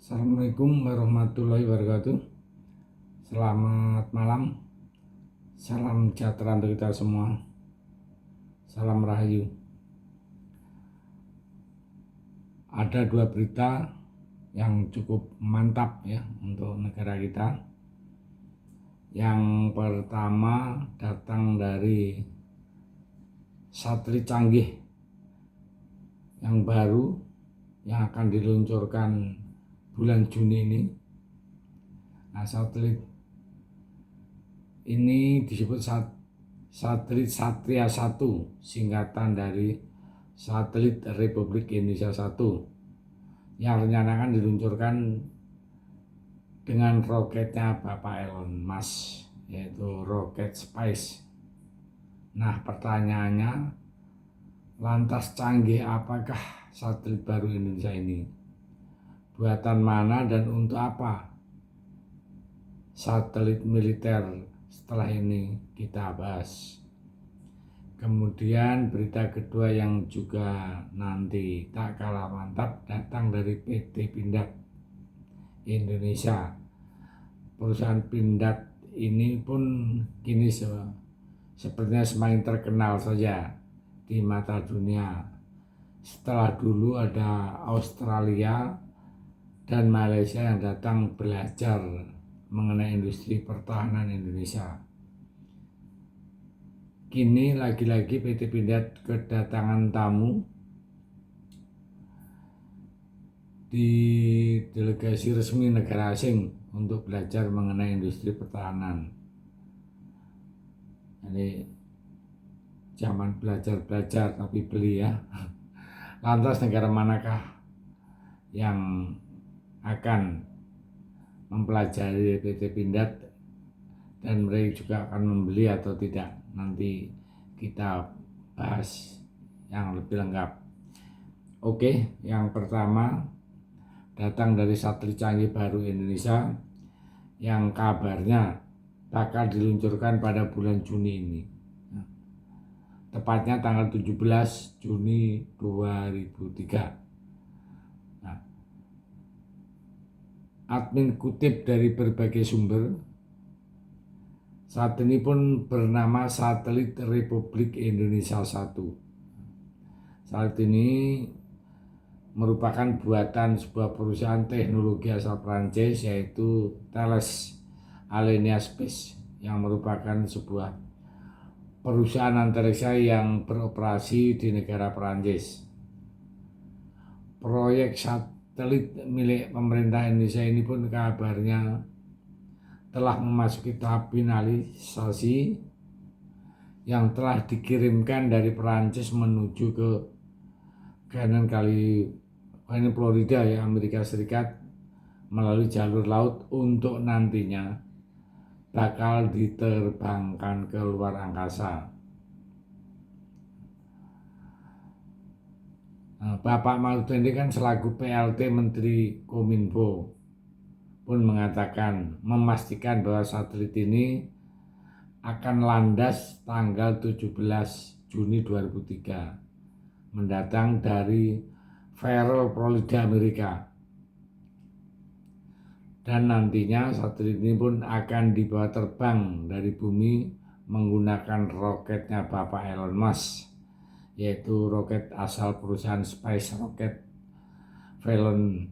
Assalamualaikum warahmatullahi wabarakatuh. Selamat malam. Salam sejahtera untuk kita semua. Salam Rahayu. Ada dua berita yang cukup mantap ya untuk negara kita. Yang pertama datang dari satelit canggih yang baru yang akan diluncurkan bulan Juni ini. Nah, satelit ini disebut satelit Satria 1, singkatan dari Satelit Republik Indonesia 1, yang rencana akan diluncurkan dengan roketnya Bapak Elon Musk, yaitu Rocket Space. Nah, pertanyaannya, lantas canggih apakah satelit baru Indonesia ini? Buatan mana dan untuk apa satelit militer? Setelah ini kita bahas. Kemudian berita kedua yang juga nanti tak kalah mantap datang dari PT Pindad Indonesia. Perusahaan Pindad ini pun kini sepertinya semakin terkenal saja di mata dunia. Setelah dulu ada Australia dan Malaysia yang datang belajar mengenai industri pertahanan Indonesia. Kini lagi-lagi PT Pindad kedatangan tamu di delegasi resmi negara asing untuk belajar mengenai industri pertahanan. Jadi zaman belajar tapi beli ya. Lantas negara manakah yang akan mempelajari PT Pindad dan mereka juga akan membeli atau tidak? Nanti kita bahas yang lebih lengkap. Oke, yang pertama datang dari satelit canggih baru Indonesia yang kabarnya bakal diluncurkan pada bulan Juni ini. Tepatnya tanggal 17 Juni 2003. Admin kutip dari berbagai sumber, saat ini pun bernama Satelit Republik Indonesia 1. Saat ini merupakan buatan sebuah perusahaan teknologi asal Prancis, yaitu Thales Alenia Space, yang merupakan sebuah perusahaan antariksa yang beroperasi di negara Prancis. Proyek satelit milik pemerintah Indonesia ini pun kabarnya telah memasuki tahap finalisasi yang telah dikirimkan dari Perancis menuju ke kanan Florida ya, Amerika Serikat, melalui jalur laut untuk nantinya bakal diterbangkan ke luar angkasa. Bapak Mahfud MD kan selaku PLT Menteri Kominfo pun memastikan bahwa satelit ini akan landas tanggal 17 Juni 2003 mendatang dari Faro, Florida, Amerika. Dan nantinya satelit ini pun akan dibawa terbang dari bumi menggunakan roketnya Bapak Elon Musk, yaitu roket asal perusahaan Space Rocket Falcon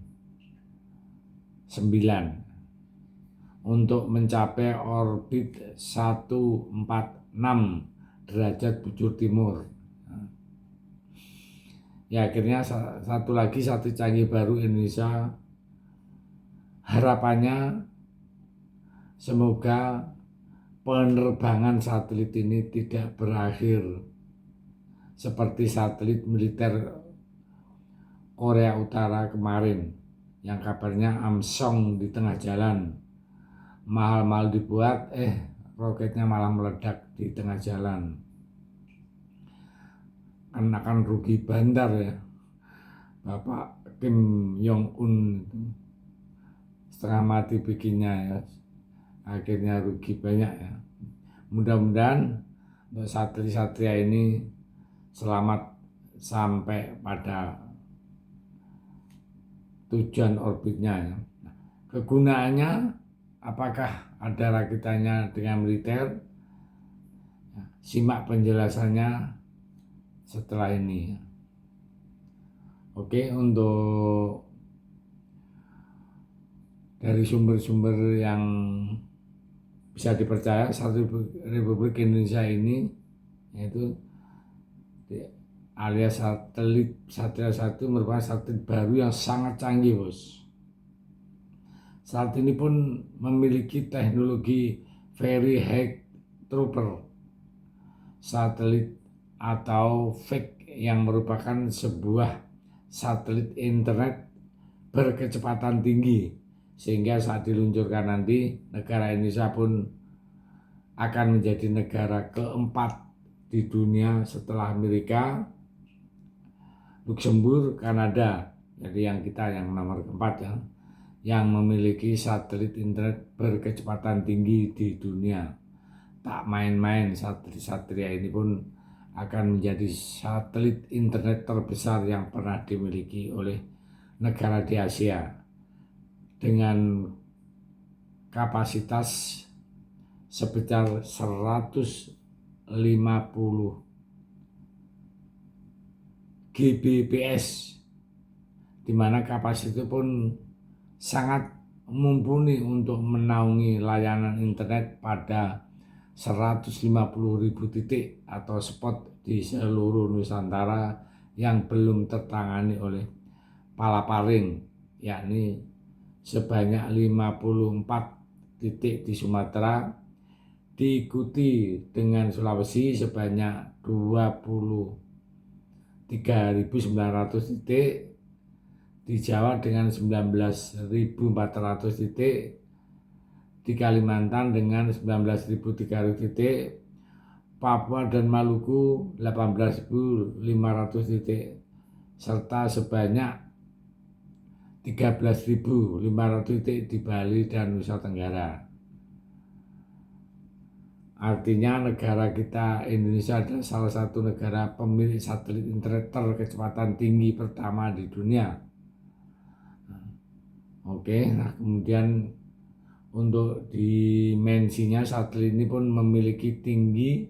9 untuk mencapai orbit 146 derajat bujur timur. Ya, akhirnya satu lagi satelit canggih baru Indonesia, harapannya semoga penerbangan satelit ini tidak berakhir seperti satelit militer Korea Utara kemarin yang kabarnya amsong di tengah jalan, mahal-mahal dibuat, roketnya malah meledak di tengah jalan. Akan rugi bandar ya. Bapak Kim Jong Un setengah mati bikinnya ya, akhirnya rugi banyak ya. Mudah-mudahan untuk Satria ini selamat sampai pada tujuan orbitnya. Nah, kegunaannya apakah ada rakitannya dengan militer? Simak penjelasannya setelah ini. Oke, untuk dari sumber-sumber yang bisa dipercaya, Republik Indonesia ini yaitu alias satelit Satria 1 merupakan satelit baru yang sangat canggih, bos. Saat ini pun memiliki teknologi Very High Trooper satelit atau VEG yang merupakan sebuah satelit internet berkecepatan tinggi, sehingga saat diluncurkan nanti negara Indonesia pun akan menjadi negara keempat di dunia setelah Amerika, Luxembourg, Kanada. Jadi yang kita yang nomor keempat ya, yang memiliki satelit internet berkecepatan tinggi di dunia. Tak main-main, satelit Satria ini pun akan menjadi satelit internet terbesar yang pernah dimiliki oleh negara di Asia dengan kapasitas sebesar 150 Gbps, di mana kapasitas itu pun sangat mumpuni untuk menaungi layanan internet pada 150.000 titik atau spot di seluruh Nusantara yang belum tertangani oleh Palaparing, yakni sebanyak 54 titik di Sumatera, diikuti dengan Sulawesi sebanyak 23.900 titik, di Jawa dengan 19.400 titik, di Kalimantan dengan 19.300 titik, Papua dan Maluku 18.500 titik, serta sebanyak 13.500 titik di Bali dan Nusa Tenggara. Artinya negara kita Indonesia adalah salah satu negara pemilik satelit internet berkecepatan tinggi pertama di dunia. Oke, nah kemudian untuk dimensinya satelit ini pun memiliki tinggi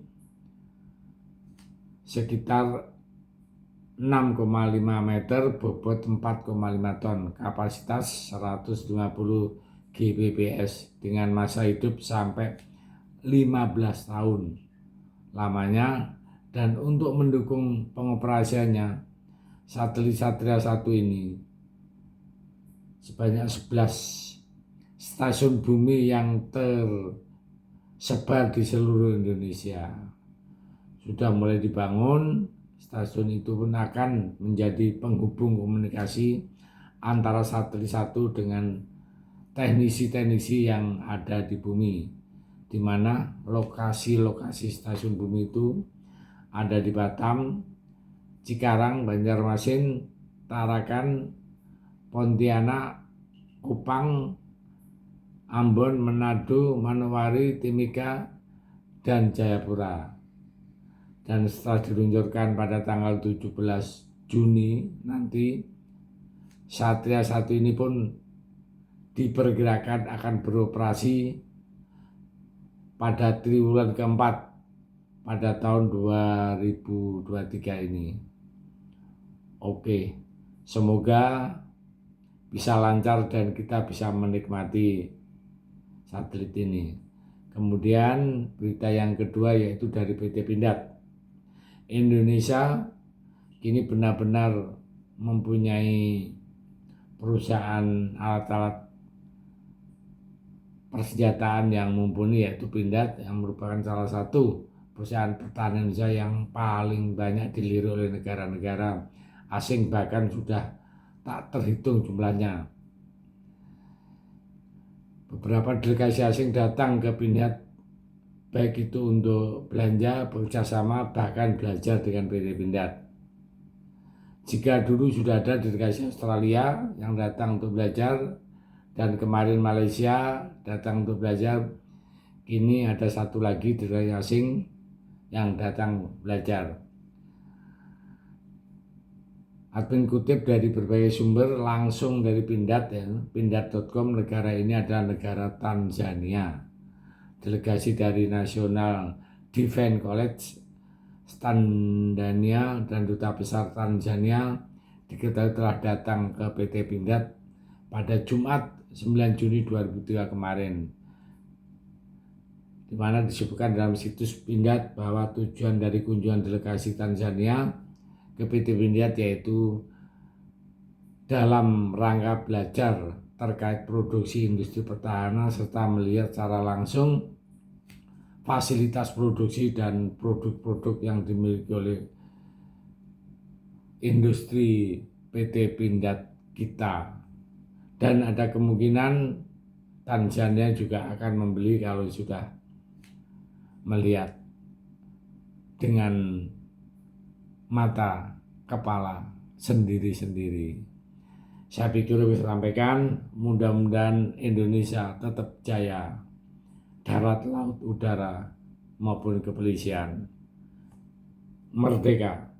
sekitar 6,5 meter, bobot 4,5 ton, kapasitas 150 Gbps dengan masa hidup sampai 15 tahun lamanya. Dan untuk mendukung pengoperasiannya, satelit Satria 1 ini sebanyak 11 stasiun bumi yang tersebar di seluruh Indonesia sudah mulai dibangun. Stasiun itu pun akan menjadi penghubung komunikasi antara satelit satu dengan teknisi-teknisi yang ada di bumi, di mana lokasi-lokasi stasiun bumi itu ada di Batam, Cikarang, Banjarmasin, Tarakan, Pontianak, Kupang, Ambon, Manado, Manowari, Timika, dan Jayapura. Dan setelah diluncurkan pada tanggal 17 Juni nanti, Satria 1 ini pun diperkirakan akan beroperasi pada triwulan keempat pada tahun 2023 ini. Oke, semoga bisa lancar dan kita bisa menikmati satelit ini. Kemudian berita yang kedua yaitu dari PT Pindad. Indonesia kini benar-benar mempunyai perusahaan alat-alat persenjataan yang mumpuni, yaitu Pindad, yang merupakan salah satu perusahaan pertahanan Indonesia yang paling banyak dilirik oleh negara-negara asing, bahkan sudah tak terhitung jumlahnya. Beberapa delegasi asing datang ke Pindad, baik itu untuk belanja, bekerjasama, bahkan belajar dengan PT Pindad. Jika dulu sudah ada delegasi Australia yang datang untuk belajar, dan kemarin Malaysia datang untuk belajar, kini ada satu lagi delegasi asing yang datang belajar. Admin kutip dari berbagai sumber langsung dari Pindad ya. Pindad.com, negara ini adalah negara Tanzania. Delegasi dari National Defense College Tanzania dan Duta Besar Tanzania diketahui telah datang ke PT Pindad pada Jumat 9 Juni 2003 kemarin, di mana disebutkan dalam situs Pindad bahwa tujuan dari kunjungan delegasi Tanzania ke PT Pindad yaitu dalam rangka belajar terkait produksi industri pertahanan serta melihat secara langsung fasilitas produksi dan produk-produk yang dimiliki oleh industri PT Pindad kita. Dan ada kemungkinan Tanzania juga akan membeli kalau sudah melihat dengan mata kepala sendiri-sendiri. Saya pikir bisa sampaikan, mudah-mudahan Indonesia tetap jaya, darat, laut, udara, maupun kepolisian. Merdeka!